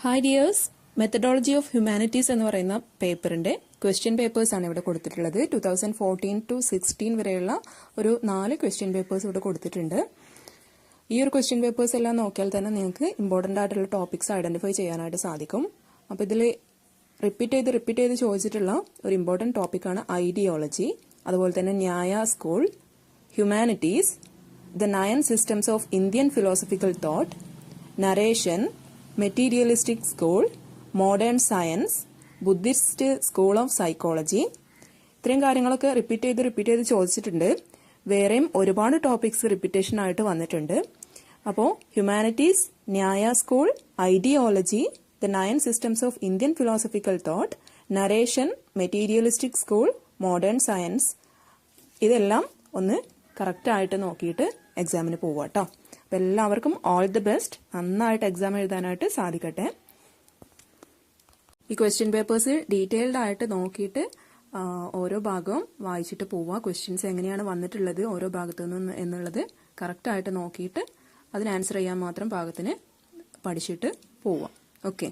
Hi dears, methodology of humanities എന്ന് പറയുന്ന പേപ്പറിന്റെ ക്വസ്റ്റ്യൻ പേപ്പേഴ്സ് ആണ് ഇവിടെ കൊടുത്തിട്ടുള്ളത്. 2014 to 16 വരെയുള്ള ഒരു 4 ക്വസ്റ്റ്യൻ പേപ്പേഴ്സ് ഇവിടെ കൊടുത്തിട്ടുണ്ട്. ഈ ഒരു ക്വസ്റ്റ്യൻ പേപ്പേഴ്സ് എല്ലാം നോക്കിയാൽ തന്നെ നിങ്ങൾക്ക് ഇമ്പോർട്ടൻ്റ് ആയിട്ടുള്ള ടോപ്പിക്സ് ഐഡന്റിഫൈ ചെയ്യാനായിട്ട് സാധിക്കും. അപ്പോൾ ഇതിൽ റിപ്പീറ്റ് ചെയ്ത് ചോദിച്ചിട്ടുള്ള ഒരു ഇമ്പോർട്ടൻറ്റ് ടോപ്പിക്കാണ് ഐഡിയോളജി, അതുപോലെ തന്നെ ന്യായ school, humanities, the 9 systems of Indian philosophical thought, narration, materialistic school, modern science, Buddhist school of psychology. ഇത്രയും കാര്യങ്ങളൊക്കെ റിപ്പീറ്റ് ചെയ്ത് ചോദിച്ചിട്ടുണ്ട്. വേറെയും ഒരുപാട് ടോപ്പിക്സ് റിപ്പീറ്റേഷൻ ആയിട്ട് വന്നിട്ടുണ്ട്. അപ്പോൾ ഹ്യൂമാനിറ്റീസ്, ന്യായ school, ideology, the 9 systems of Indian philosophical thought, narration, materialistic school, modern science, ഇതെല്ലാം ഒന്ന് കറക്റ്റായിട്ട് നോക്കിയിട്ട് എക്സാമിന് പോവുക കേട്ടോ. അപ്പോൾ എല്ലാവർക്കും ഓൾ ദി ബെസ്റ്റ്. നന്നായിട്ട് എക്സാം എഴുതാനായിട്ട് സാധിക്കട്ടെ. ഈ ക്വസ്റ്റ്യൻ പേപ്പേഴ്സ് ഡീറ്റെയിൽഡ് ആയിട്ട് നോക്കിയിട്ട് ഓരോ ഭാഗവും വായിച്ചിട്ട് പോവുക. ക്വസ്റ്റ്യൻസ് എങ്ങനെയാണ് വന്നിട്ടുള്ളത് ഓരോ ഭാഗത്തു നിന്ന് എന്നുള്ളത് കറക്റ്റായിട്ട് നോക്കിയിട്ട് അതിന് ആൻസർ ചെയ്യാൻ മാത്രം പാകത്തിന് പഠിച്ചിട്ട് പോവുക. ഓക്കെ,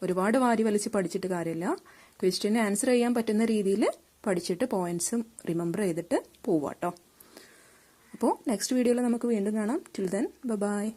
ഒരുപാട് വാരി വലിച്ച് പഠിച്ചിട്ട് കാര്യമില്ല. ക്വസ്റ്റ്യന് ആൻസർ ചെയ്യാൻ പറ്റുന്ന രീതിയിൽ പഠിച്ചിട്ട് പോയിന്റ്സും റിമെമ്പർ ചെയ്തിട്ട് പോവുക കേട്ടോ. അപ്പോൾ നെക്സ്റ്റ് വീഡിയോയിൽ നമുക്ക് വീണ്ടും കാണാം. Till then bye.